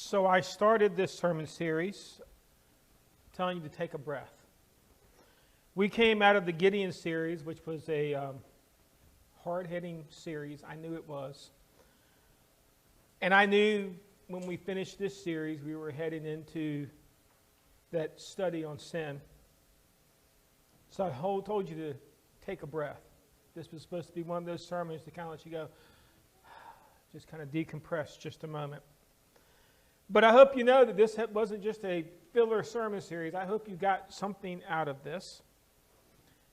So I started this sermon series telling you to take a breath. We came out of the Gideon series, which was a hard-hitting series. I knew it was. And I knew when we finished this series, we were heading into that study on sin. So I told you to take a breath. This was supposed to be one of those sermons to kind of let you go, just kind of decompress just a moment. But I hope you know that this wasn't just a filler sermon series. I hope you got something out of this.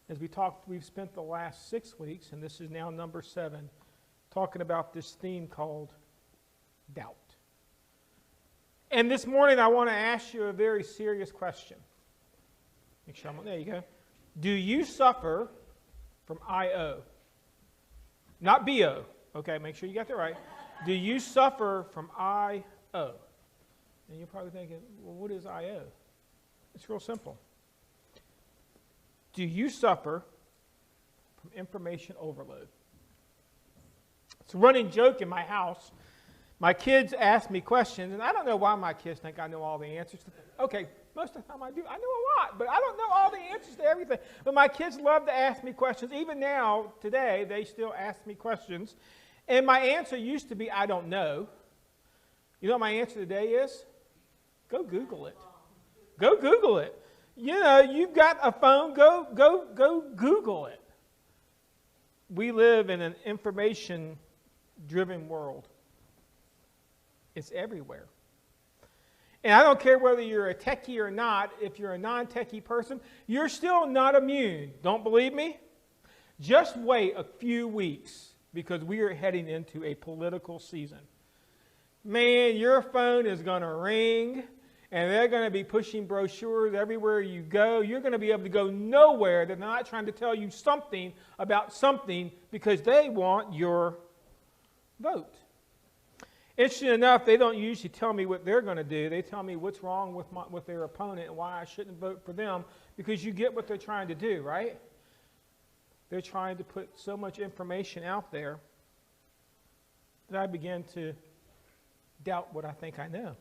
As we talked, we've spent the last 6 weeks, and this is now number 7, talking about this theme called doubt. And this morning I want to ask you a very serious question. Make sure there you go. Do you suffer from I-O? Not B-O. Okay, make sure you got that right. Do you suffer from I-O? And you're probably thinking, well, what is I-O? It's real simple. Do you suffer from information overload? It's a running joke in my house. My kids ask me questions, and I don't know why my kids think I know all the answers. Okay, most of the time I do. I know a lot, but I don't know all the answers to everything. But my kids love to ask me questions. Even now, today, they still ask me questions. And my answer used to be, I don't know. You know what my answer today is? Go Google it. Go Google it. You know, you've got a phone, go Google it. We live in an information-driven world. It's everywhere. And I don't care whether you're a techie or not, if you're a non-techie person, you're still not immune. Don't believe me? Just wait a few weeks because we are heading into a political season. Man, your phone is going to ring, and they're going to be pushing brochures everywhere you go. You're going to be able to go nowhere. They're not trying to tell you something about something because they want your vote. Interesting enough, they don't usually tell me what they're going to do. They tell me what's wrong with their opponent and why I shouldn't vote for them, because you get what they're trying to do, right? They're trying to put so much information out there that I begin to doubt what I think I know.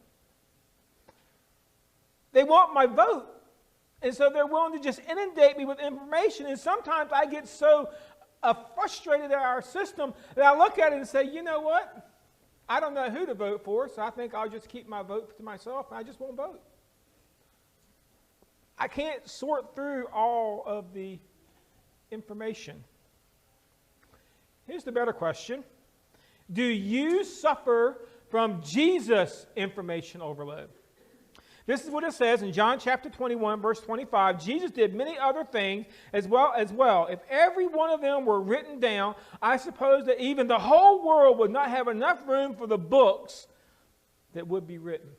They want my vote, and so they're willing to just inundate me with information, and sometimes I get so frustrated at our system that I look at it and say, you know what? I don't know who to vote for, so I think I'll just keep my vote to myself, and I just won't vote. I can't sort through all of the information. Here's the better question. Do you suffer from Jesus information overload? This is what it says in John chapter 21, verse 25. Jesus did many other things as well. If every one of them were written down, I suppose that even the whole world would not have enough room for the books that would be written.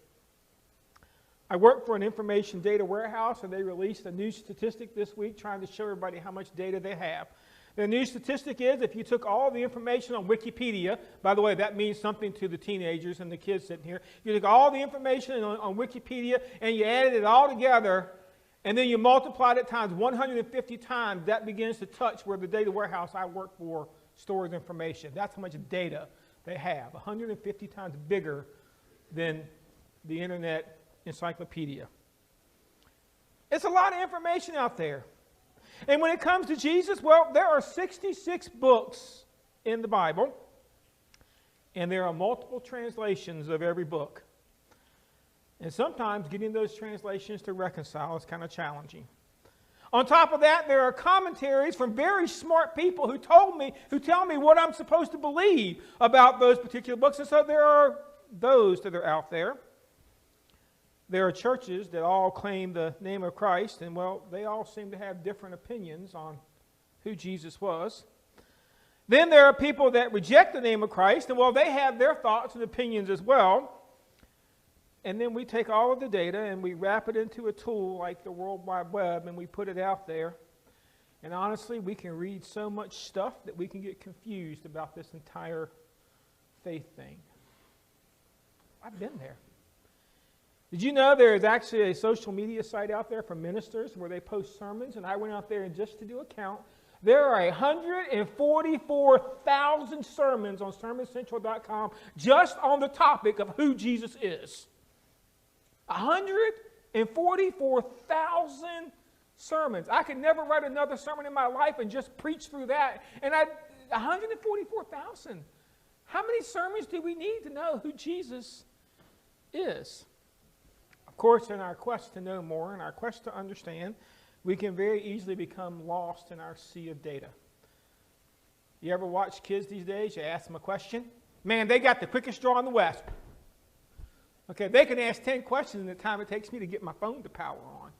I work for an information data warehouse, and they released a new statistic this week trying to show everybody how much data they have. The new statistic is if you took all the information on Wikipedia, by the way, that means something to the teenagers and the kids sitting here. You took all the information on Wikipedia and you added it all together, and then you multiplied it times 150 times, that begins to touch where the data warehouse I work for stores information. That's how much data they have, 150 times bigger than the Internet Encyclopedia. It's a lot of information out there. And when it comes to Jesus, well, there are 66 books in the Bible, and there are multiple translations of every book. And sometimes getting those translations to reconcile is kind of challenging. On top of that, there are commentaries from very smart people who tell me what I'm supposed to believe about those particular books. And so there are those that are out there. There are churches that all claim the name of Christ, and well, they all seem to have different opinions on who Jesus was. Then there are people that reject the name of Christ, and well, they have their thoughts and opinions as well. And then we take all of the data and we wrap it into a tool like the World Wide Web, and we put it out there. And honestly, we can read so much stuff that we can get confused about this entire faith thing. I've been there. Did you know there is actually a social media site out there for ministers where they post sermons? And I went out there and just to do a count, There are 144,000 sermons on sermoncentral.com just on the topic of who Jesus is. 144,000 sermons. I could never write another sermon in my life and just preach through that. And 144,000. How many sermons do we need to know who Jesus is? Of course, in our quest to know more, in our quest to understand, we can very easily become lost in our sea of data. You ever watch kids these days? You ask them a question. Man, they got the quickest draw in the West. Okay, they can ask 10 questions in the time it takes me to get my phone to power on.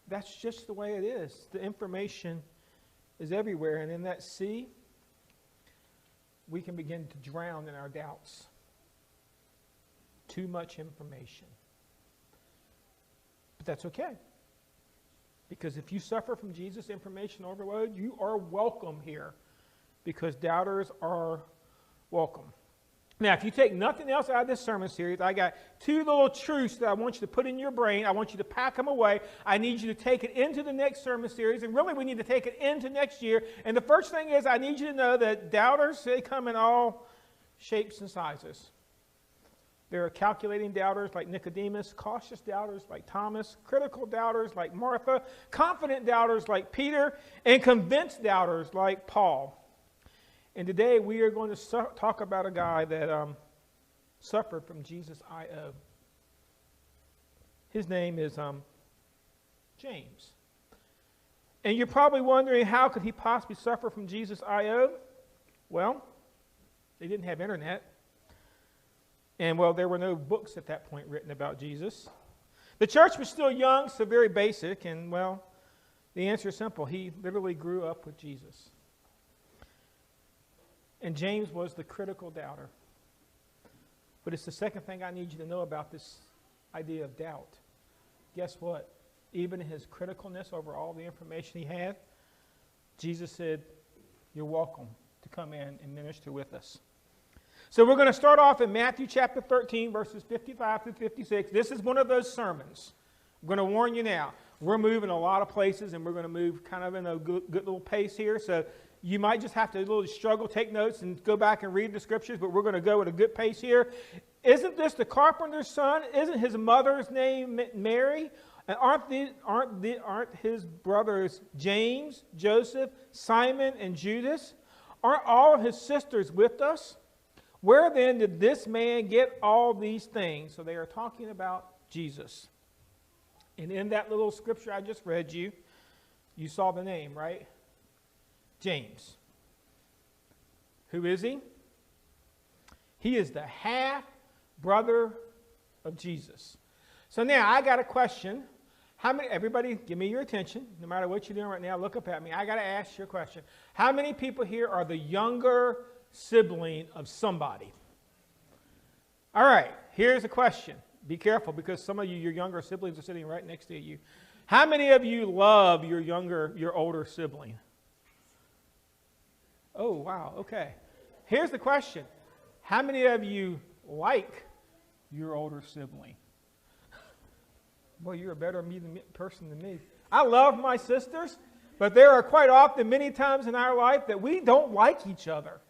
That's just the way it is. The information is everywhere. And in that sea, we can begin to drown in our doubts. Too much information. But that's okay. Because if you suffer from Jesus information overload, you are welcome here. Because doubters are welcome. Now, if you take nothing else out of this sermon series, I got 2 little truths that I want you to put in your brain. I want you to pack them away. I need you to take it into the next sermon series, and really we need to take it into next year. And the first thing is I need you to know that doubters, they come in all shapes and sizes. There are calculating doubters like Nicodemus, cautious doubters like Thomas, critical doubters like Martha, confident doubters like Peter, and convinced doubters like Paul. And today we are going to talk about a guy that suffered from Jesus I.O. His name is James. And you're probably wondering, how could he possibly suffer from Jesus I.O.? Well, they didn't have internet. And, well, there were no books at that point written about Jesus. The church was still young, so very basic. And, well, the answer is simple. He literally grew up with Jesus. And James was the critical doubter. But it's the second thing I need you to know about this idea of doubt. Guess what? Even in his criticalness over all the information he had, Jesus said, you're welcome to come in and minister with us. So we're going to start off in Matthew chapter 13, verses 55 through 56. This is one of those sermons. I'm going to warn you now. We're moving a lot of places, and we're going to move kind of in a good little pace here. So you might just have to really struggle, take notes, and go back and read the scriptures, but we're going to go at a good pace here. Isn't this the carpenter's son? Isn't his mother's name Mary? And aren't his brothers James, Joseph, Simon, and Judas? Aren't all of his sisters with us? Where then did this man get all these things? So they are talking about Jesus. And in that little scripture I just read you, you saw the name, right? James. Who is he? He is the half-brother of Jesus. So now I got a question. Everybody, give me your attention. No matter what you're doing right now, look up at me. I got to ask you a question. How many people here are the younger sibling of somebody? All right, here's a question. Be careful, because some of you, your younger siblings are sitting right next to you. How many of you love your older sibling? Oh, wow, okay. Here's the question. How many of you like your older sibling? Boy, you're a better person than me. I love my sisters, but there are quite often many times in our life that we don't like each other.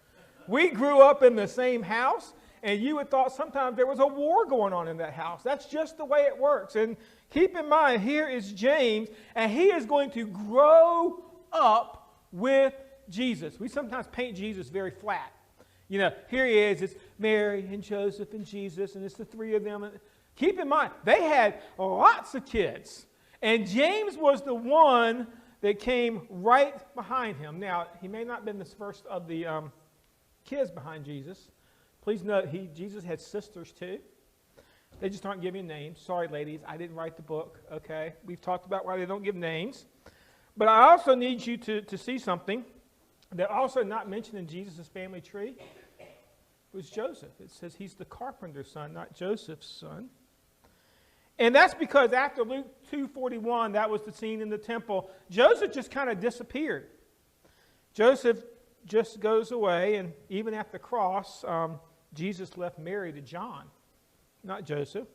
We grew up in the same house, and you would thought sometimes there was a war going on in that house. That's just the way it works. And keep in mind, here is James, and he is going to grow up with Jesus. We sometimes paint Jesus very flat. You know, here he is, it's Mary and Joseph and Jesus, and it's the three of them. Keep in mind, they had lots of kids, and James was the one that came right behind him. Now, he may not have been the first of the kids behind Jesus. Please note, Jesus had sisters too. They just aren't giving names. Sorry, ladies, I didn't write the book, okay? We've talked about why they don't give names. But I also need you to see something that also not mentioned in Jesus' family tree was Joseph. It says he's the carpenter's son, not Joseph's son. And that's because after Luke 2:41, that was the scene in the temple, Joseph just kind of disappeared. Joseph just goes away, and even at the cross, Jesus left Mary to John, not Joseph.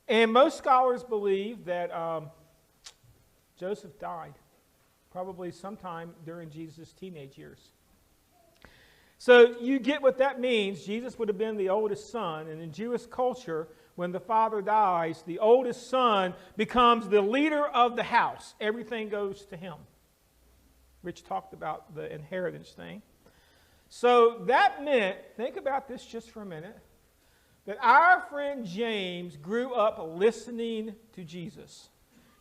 And most scholars believe that Joseph died probably sometime during Jesus' teenage years. So you get what that means. Jesus would have been the oldest son, and in Jewish culture, when the father dies, the oldest son becomes the leader of the house. Everything goes to him. Rich talked about the inheritance thing. So that meant, think about this just for a minute, that our friend James grew up listening to Jesus.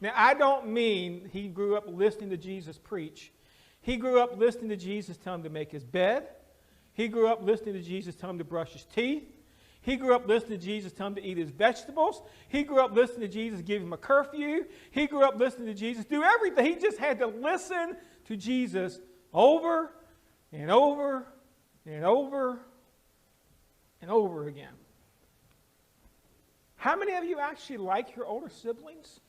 Now, I don't mean he grew up listening to Jesus preach. He grew up listening to Jesus tell him to make his bed. He grew up listening to Jesus tell him to brush his teeth. He grew up listening to Jesus tell him to eat his vegetables. He grew up listening to Jesus give him a curfew. He grew up listening to Jesus do everything. He just had to listen to Jesus over and over and over and over again. How many of you actually like your older siblings?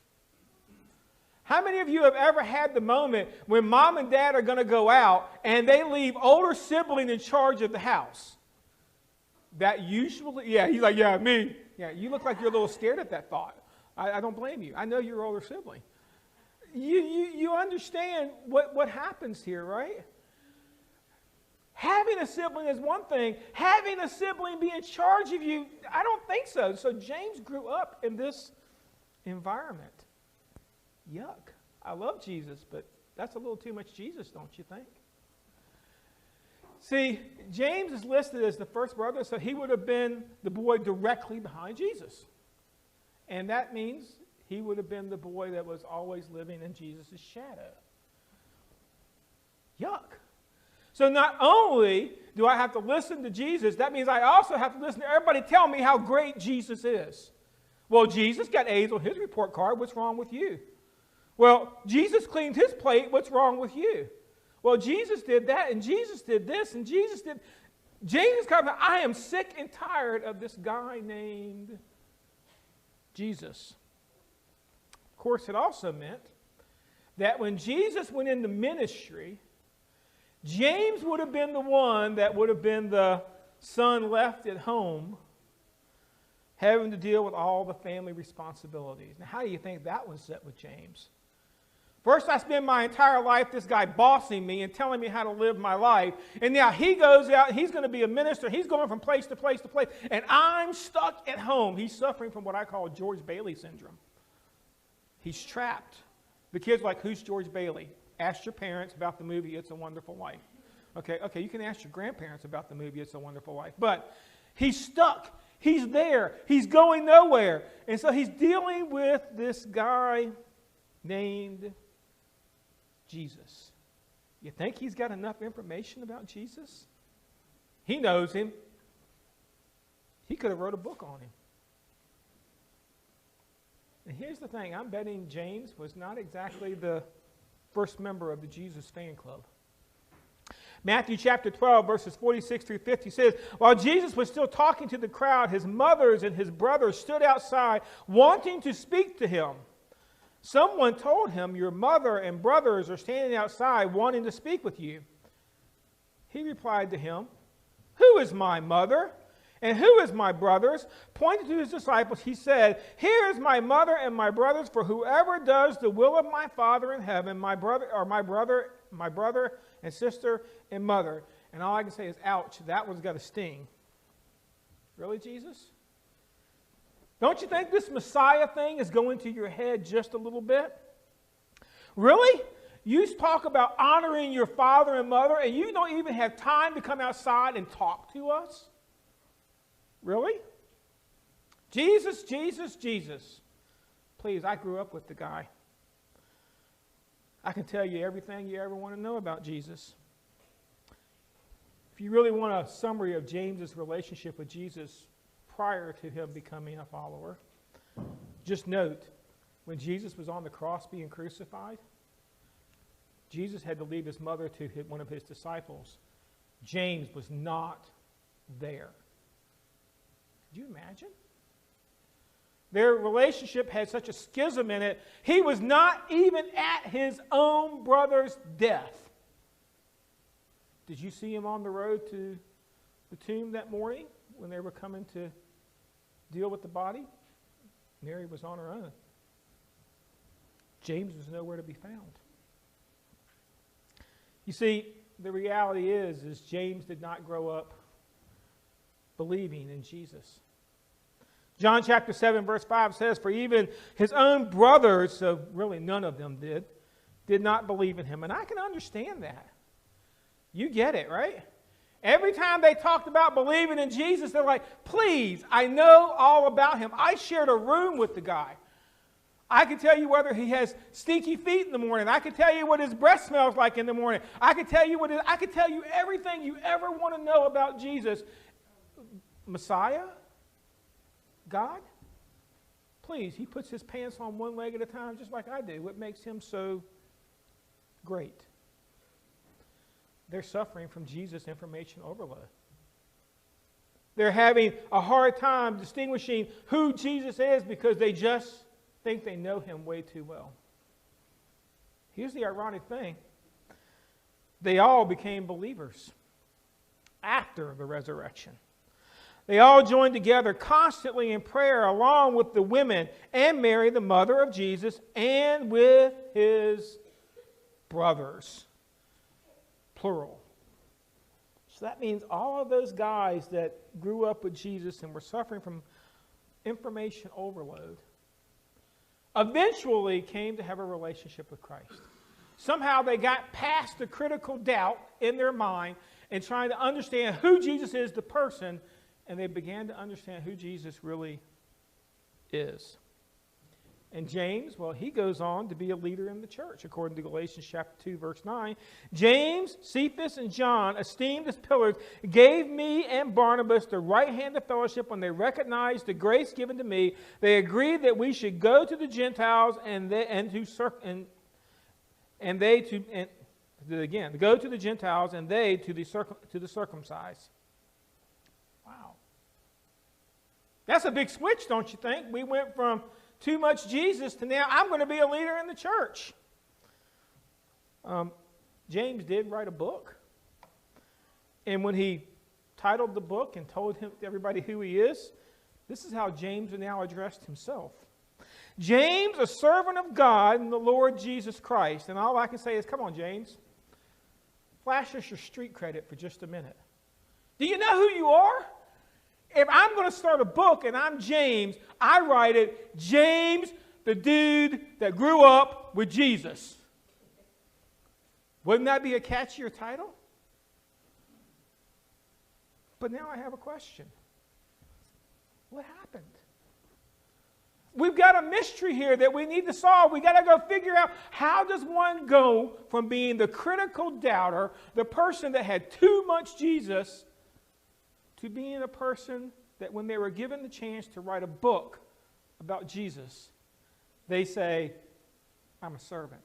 How many of you have ever had the moment when mom and dad are going to go out and they leave older sibling in charge of the house? That usually, yeah, he's like, yeah, me. Yeah, you look like you're a little scared at that thought. I don't blame you. I know you're older sibling. You understand what happens here, right? Having a sibling is one thing. Having a sibling be in charge of you, I don't think so. So James grew up in this environment. Yuck. I love Jesus, but that's a little too much Jesus, don't you think? See, James is listed as the first brother, so he would have been the boy directly behind Jesus. And that means he would have been the boy that was always living in Jesus' shadow. Yuck. So not only do I have to listen to Jesus, that means I also have to listen to everybody tell me how great Jesus is. Well, Jesus got A's on his report card. What's wrong with you? Well, Jesus cleaned his plate. What's wrong with you? Well, Jesus did that, and Jesus did this, and Jesus did... James is coming, I am sick and tired of this guy named Jesus. Of course, it also meant that when Jesus went into ministry, James would have been the one that would have been the son left at home having to deal with all the family responsibilities. Now, how do you think that was set with James? First, I spend my entire life, this guy bossing me and telling me how to live my life. And now he goes out, he's going to be a minister. He's going from place to place to place. And I'm stuck at home. He's suffering from what I call George Bailey syndrome. He's trapped. The kid's like, who's George Bailey? Ask your parents about the movie It's a Wonderful Life. Okay, you can ask your grandparents about the movie It's a Wonderful Life. But he's stuck. He's there. He's going nowhere. And so he's dealing with this guy named Jesus. You think he's got enough information about Jesus? He knows him. He could have wrote a book on him. And here's the thing. I'm betting James was not exactly the first member of the Jesus fan club. Matthew chapter 12, verses 46 through 50 says, while Jesus was still talking to the crowd, his mothers and his brothers stood outside wanting to speak to him. Someone told him, your mother and brothers are standing outside wanting to speak with you. He replied to him, who is my mother and who is my brothers? Pointing to his disciples, he said, here is my mother and my brothers, for whoever does the will of my Father in heaven, my brother and sister and mother. And all I can say is, ouch, that one's got a sting. Really, Jesus? Don't you think this Messiah thing is going to your head just a little bit? Really? You talk about honoring your father and mother, and you don't even have time to come outside and talk to us? Really? Jesus, Jesus, Jesus. Please, I grew up with the guy. I can tell you everything you ever want to know about Jesus. If you really want a summary of James's relationship with Jesus prior to him becoming a follower, just note, when Jesus was on the cross being crucified, Jesus had to leave his mother to one of his disciples. James was not there. Could you imagine? Their relationship had such a schism in it, he was not even at his own brother's death. Did you see him on the road to the tomb that morning when they were coming to deal with the body? Mary was on her own. James was nowhere to be found. You see, the reality is James did not grow up believing in Jesus. John chapter 7 verse 5 says, for even his own brothers, so really none of them did not believe in him. And I can understand that. You get it, right? Every time they talked about believing in Jesus, they're like, please, I know all about him. I shared a room with the guy. I can tell you whether he has stinky feet in the morning. I can tell you what his breath smells like in the morning. I can tell you everything you ever want to know about Jesus. Messiah? God? Please, he puts his pants on one leg at a time just like I do. What makes him so great? They're suffering from Jesus information overload. They're having a hard time distinguishing who Jesus is because they just think they know him way too well. Here's the ironic thing. They all became believers after the resurrection. They all joined together constantly in prayer along with the women and Mary, the mother of Jesus, and with his brothers. Plural. So that means all of those guys that grew up with Jesus and were suffering from information overload eventually came to have a relationship with Christ. Somehow they got past the critical doubt in their mind and trying to understand who Jesus is, the person, and they began to understand who Jesus really is. And James, well, he goes on to be a leader in the church, according to Galatians chapter 2, verse 9. James, Cephas, and John, esteemed as pillars, gave me and Barnabas the right hand of fellowship when they recognized the grace given to me. They agreed that we should go to the Gentiles go to the Gentiles and they to the circumcised. Wow. That's a big switch, don't you think? We went from too much Jesus to now I'm going to be a leader in the church. James did write a book. And when he titled the book and told everybody who he is, this is how James now addressed himself. James, a servant of God and the Lord Jesus Christ. And all I can say is, come on, James. Flash us your street credit for just a minute. Do you know who you are? If I'm going to start a book and I'm James, I write it, James, the dude that grew up with Jesus. Wouldn't that be a catchier title? But now I have a question. What happened? We've got a mystery here that we need to solve. We've got to go figure out how does one go from being the critical doubter, the person that had too much Jesus, to being a person that when they were given the chance to write a book about Jesus, they say, I'm a servant.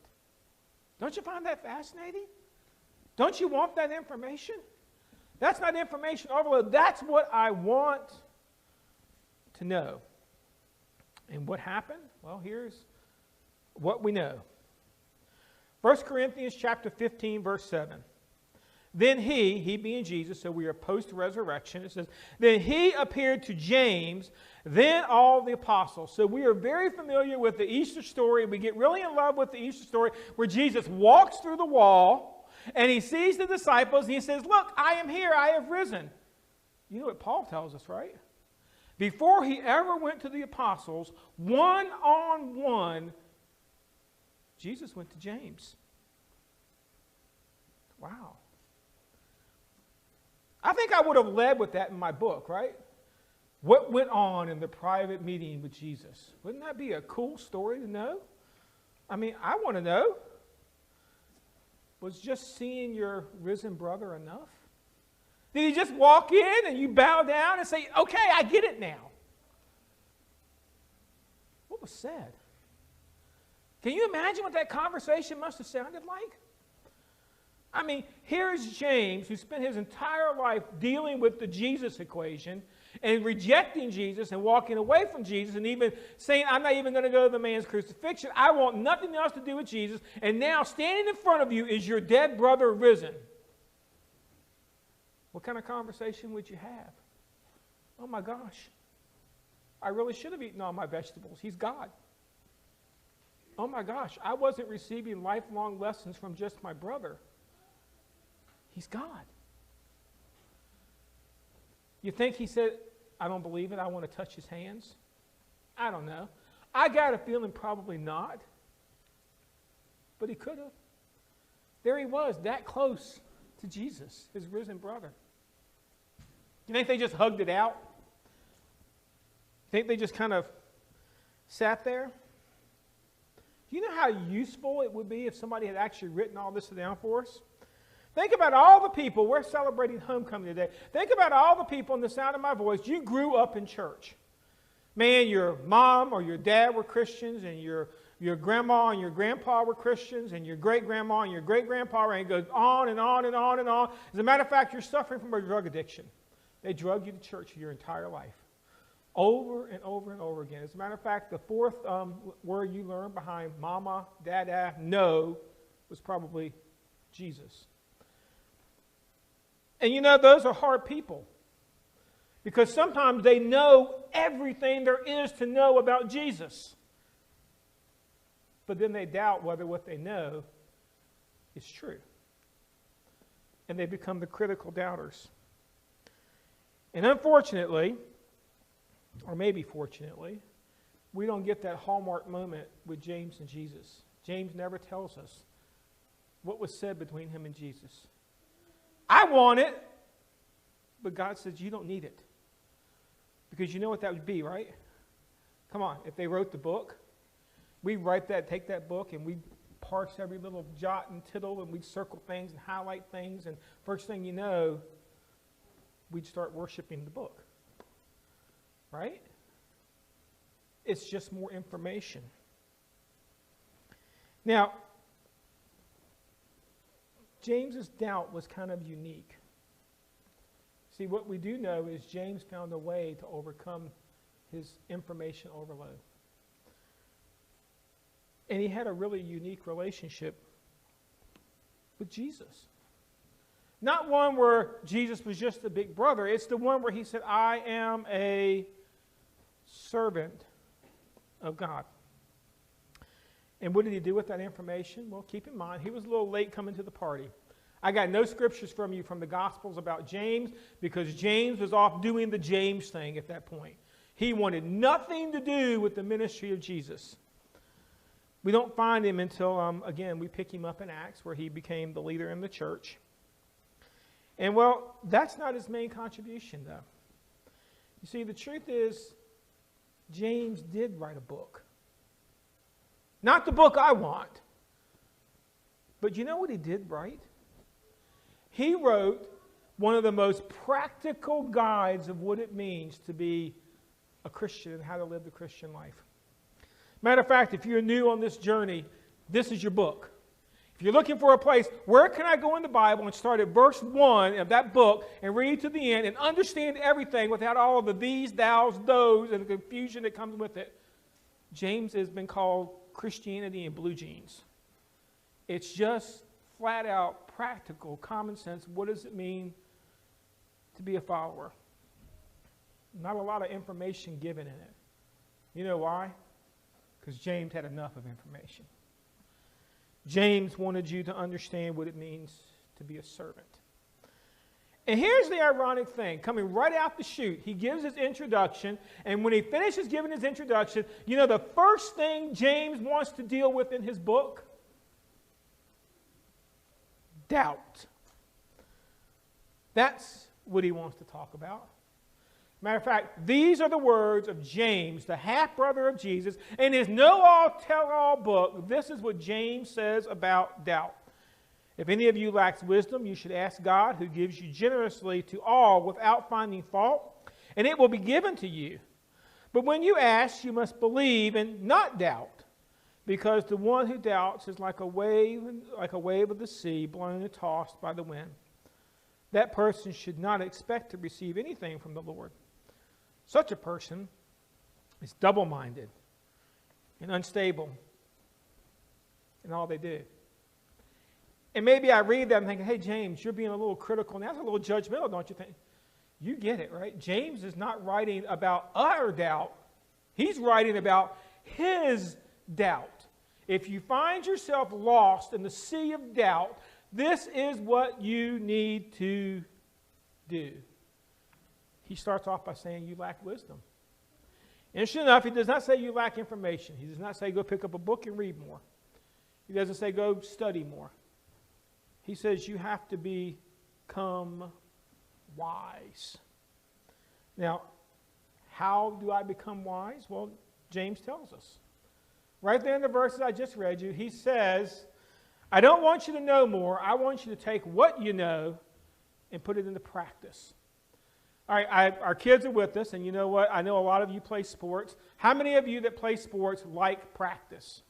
Don't you find that fascinating? Don't you want that information? That's not information overload. That's what I want to know. And what happened? Well, here's what we know. 1 Corinthians chapter 15, verse 7. Then he being Jesus, so we are post-resurrection, it says, then he appeared to James, then all the apostles. So we are very familiar with the Easter story. We get really in love with the Easter story where Jesus walks through the wall and he sees the disciples and he says, look, I am here, I have risen. You know what Paul tells us, right? Before he ever went to the apostles, one-on-one, Jesus went to James. Wow. I think I would have led with that in my book, right? What went on in the private meeting with Jesus? Wouldn't that be a cool story to know? I mean, I want to know. Was just seeing your risen brother enough? Did he just walk in and you bow down and say, okay, I get it now? What was said? Can you imagine what that conversation must have sounded like? I mean, here's James, who spent his entire life dealing with the Jesus equation and rejecting Jesus and walking away from Jesus and even saying, I'm not even going to go to the man's crucifixion. I want nothing else to do with Jesus. And now standing in front of you is your dead brother risen. What kind of conversation would you have? Oh my gosh, I really should have eaten all my vegetables. He's God. Oh my gosh, I wasn't receiving lifelong lessons from just my brother. He's God. You think he said, I don't believe it. I want to touch his hands. I don't know. I got a feeling probably not. But he could have. There he was, that close to Jesus, his risen brother. You think they just hugged it out? You think they just kind of sat there? Do you know how useful it would be if somebody had actually written all this down for us? Think about all the people. We're celebrating homecoming today. Think about all the people in the sound of my voice. You grew up in church. Man, your mom or your dad were Christians, and your grandma and your grandpa were Christians, and your great-grandma and your great-grandpa, and it goes on and on and on and on. As a matter of fact, you're suffering from a drug addiction. They drug you to church your entire life, over and over and over again. As a matter of fact, the fourth word you learned behind mama, dada, no, was probably Jesus. And you know, those are hard people, because sometimes they know everything there is to know about Jesus. But then they doubt whether what they know is true. And they become the critical doubters. And unfortunately, or maybe fortunately, we don't get that hallmark moment with James and Jesus. James never tells us what was said between him and Jesus. I want it, but God says you don't need it. Because you know what that would be, right? Come on, if they wrote the book, we write that, take that book, and we parse every little jot and tittle, and we'd circle things and highlight things, and first thing you know, we'd start worshiping the book. Right? It's just more information. Now, James's doubt was kind of unique. See, what we do know is James found a way to overcome his information overload. And he had a really unique relationship with Jesus. Not one where Jesus was just a big brother. It's the one where he said, I am a servant of God. And what did he do with that information? Well, keep in mind, he was a little late coming to the party. I got no scriptures from you from the Gospels about James, because James was off doing the James thing at that point. He wanted nothing to do with the ministry of Jesus. We don't find him until, again, we pick him up in Acts, where he became the leader in the church. And, well, that's not his main contribution, though. You see, the truth is, James did write a book. Not the book I want. But you know what he did write? He wrote one of the most practical guides of what it means to be a Christian and how to live the Christian life. Matter of fact, if you're new on this journey, this is your book. If you're looking for a place, where can I go in the Bible and start at verse 1 of that book and read to the end and understand everything without all of the these, thous, those, and the confusion that comes with it? James has been called Christianity in blue jeans. It's just flat out practical, common sense. What does it mean to be a follower? Not a lot of information given in it. You know why? Because James had enough of information. James wanted you to understand what it means to be a servant. And here's the ironic thing. Coming right out the chute, he gives his introduction, and when he finishes giving his introduction, you know the first thing James wants to deal with in his book? Doubt. That's what he wants to talk about. Matter of fact, these are the words of James, the half-brother of Jesus. In his know-all-tell-all book, this is what James says about doubt. If any of you lacks wisdom, you should ask God, who gives you generously to all without finding fault, and it will be given to you. But when you ask, you must believe and not doubt, because the one who doubts is like a wave of the sea, blown and tossed by the wind. That person should not expect to receive anything from the Lord. Such a person is double-minded and unstable in all they do. And maybe I read that and think, hey, James, you're being a little critical. And that's a little judgmental, don't you think? You get it, right? James is not writing about our doubt. He's writing about his doubt. If you find yourself lost in the sea of doubt, this is what you need to do. he starts off by saying you lack wisdom. Interesting enough, he does not say you lack information. He does not say go pick up a book and read more. He doesn't say go study more. He says you have to become wise. Now, how do I become wise? Well, James tells us. Right there in the verses I just read you, he says, I don't want you to know more. I want you to take what you know and put it into practice. All right, our kids are with us, and you know what? I know a lot of you play sports. How many of you that play sports like practice?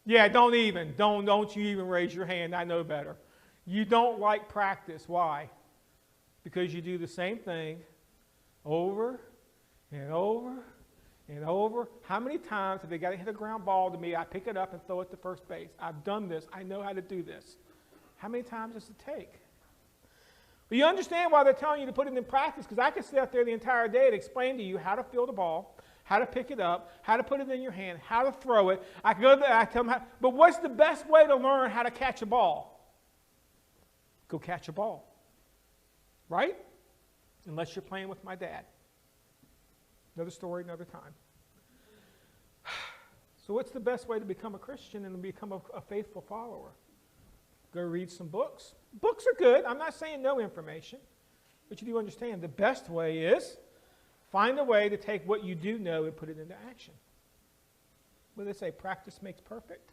Yeah, don't you even raise your hand. I know better. You don't like practice. Why? Because you do the same thing over and over and over. How many times have they got to hit a ground ball to me? I pick it up and throw it to first base. I've done this. I know how to do this. How many times does it take? But you understand why they're telling you to put it in practice, because I could sit out there the entire day and explain to you how to field a ball, how to pick it up, how to put it in your hand, how to throw it. I could go there, I tell them how, but what's the best way to learn how to catch a ball? Go catch a ball. Right? Unless you're playing with my dad. Another story, another time. So what's the best way to become a Christian and to become a faithful follower? Go read some books. Books are good. I'm not saying no information. But you do understand the best way is find a way to take what you do know and put it into action. What do they say? Practice makes perfect.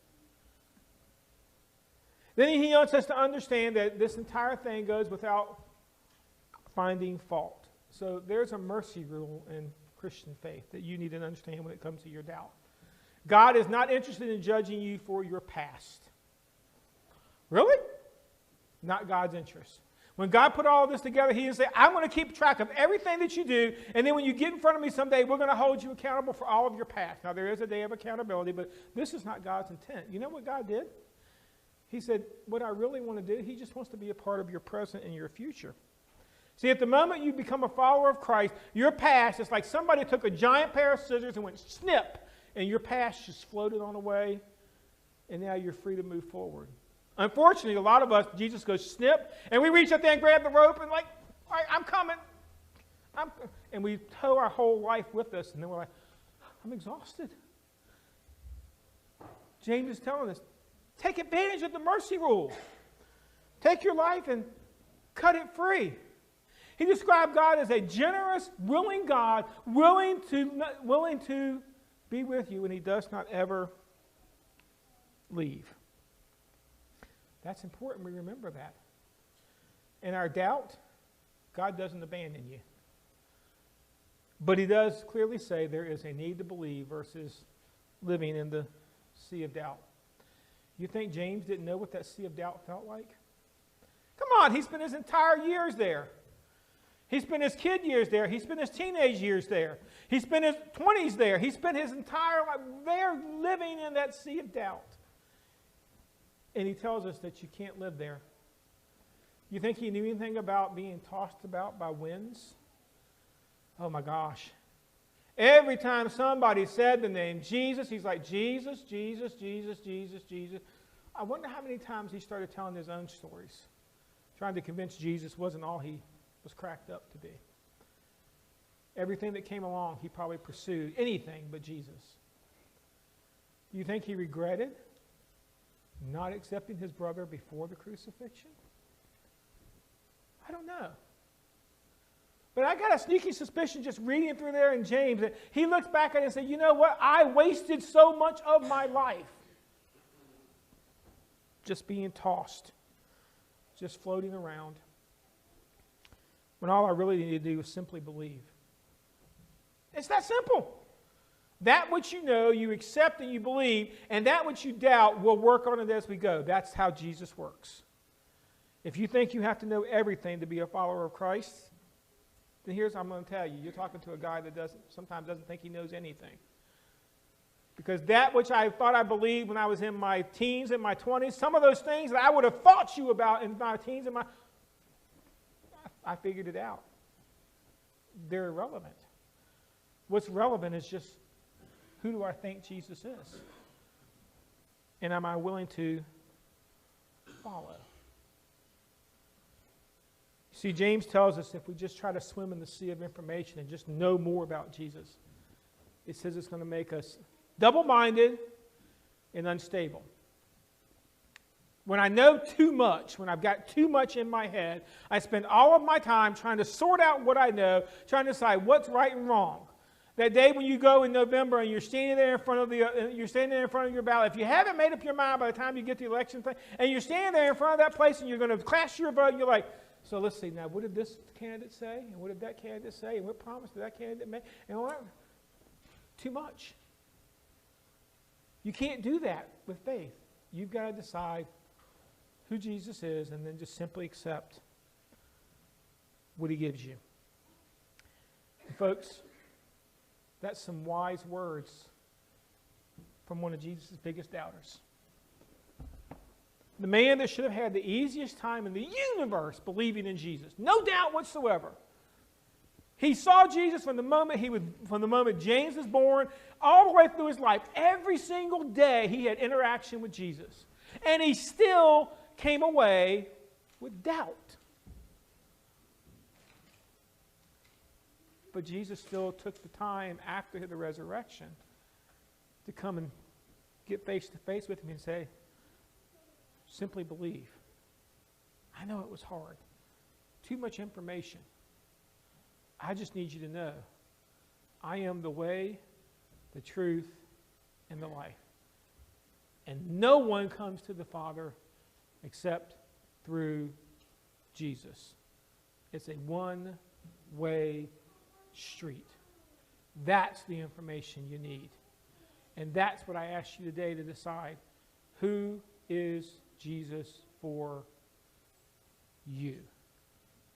Then he wants us to understand that this entire thing goes without finding fault. So there's a mercy rule in Christian faith that you need to understand when it comes to your doubt. God is not interested in judging you for your past. Really? Not God's interest. When God put all this together, he didn't say, I'm going to keep track of everything that you do, and then when you get in front of me someday, we're going to hold you accountable for all of your past. Now, there is a day of accountability, but this is not God's intent. You know what God did? He said, what I really want to do, he just wants to be a part of your present and your future. See, at the moment you become a follower of Christ, your past, it's like somebody took a giant pair of scissors and went snip, and your past just floated on away, and now you're free to move forward. Unfortunately, a lot of us, Jesus goes snip, and we reach up there and grab the rope and like, all right, I'm coming. And we tow our whole life with us, and then we're like, I'm exhausted. James is telling us, take advantage of the mercy rule. Take your life and cut it free. He described God as a generous, willing God, willing to be with you, and he does not ever leave. That's important we remember that. In our doubt, God doesn't abandon you. But he does clearly say there is a need to believe versus living in the sea of doubt. You think James didn't know what that sea of doubt felt like? Come on, he spent his entire years there. He spent his kid years there. He spent his teenage years there. He spent his 20s there. He spent his entire life there living in that sea of doubt. And he tells us that you can't live there. You think he knew anything about being tossed about by winds? Oh my gosh. Every time somebody said the name Jesus, he's like, Jesus, Jesus, Jesus, Jesus, Jesus. I wonder how many times he started telling his own stories, trying to convince Jesus wasn't all he was cracked up to be. Everything that came along, he probably pursued anything but Jesus. Do you think he regretted not accepting his brother before the crucifixion? I don't know. But I got a sneaky suspicion just reading through there in James that he looks back at it and says, you know what? I wasted so much of my life just being tossed, just floating around, when all I really need to do is simply believe. It's that simple. That which you know, you accept and you believe, and that which you doubt, we'll work on it as we go. That's how Jesus works. If you think you have to know everything to be a follower of Christ, then here's what I'm going to tell you. You're talking to a guy that sometimes doesn't think he knows anything. Because that which I thought I believed when I was in my teens and my 20s, some of those things that I would have fought you about in my teens and I figured it out. They're irrelevant. What's relevant is just, who do I think Jesus is? And am I willing to follow? See, See, James tells us if we just try to swim in the sea of information and just know more about Jesus, it says it's going to make us double-minded and unstable. When I know too much, when I've got too much in my head, I spend all of my time trying to sort out what I know, trying to decide what's right and wrong. That day when you go in November and you're standing there in front of your ballot, if you haven't made up your mind by the time you get to the election thing, and you're standing there in front of that place and you're going to cast your vote, and you're like, so let's see now, what did this candidate say, and what did that candidate say, and what promise did that candidate make, and what? Too much. You can't do that with faith. You've got to decide who Jesus is and then just simply accept what he gives you. And folks, that's some wise words from one of Jesus' biggest doubters. The man that should have had the easiest time in the universe believing in Jesus. No doubt whatsoever. He saw Jesus from the moment James was born, all the way through his life. Every single day he had interaction with Jesus. And he still came away with doubt. But Jesus still took the time after the resurrection to come and get face to face with him and say, simply believe. I know it was hard. Too much information. I just need you to know I am the way, the truth, and the life. And no one comes to the Father except through Jesus. It's a one-way street. That's the information you need. And that's what I ask you today to decide. Who is Jesus for you?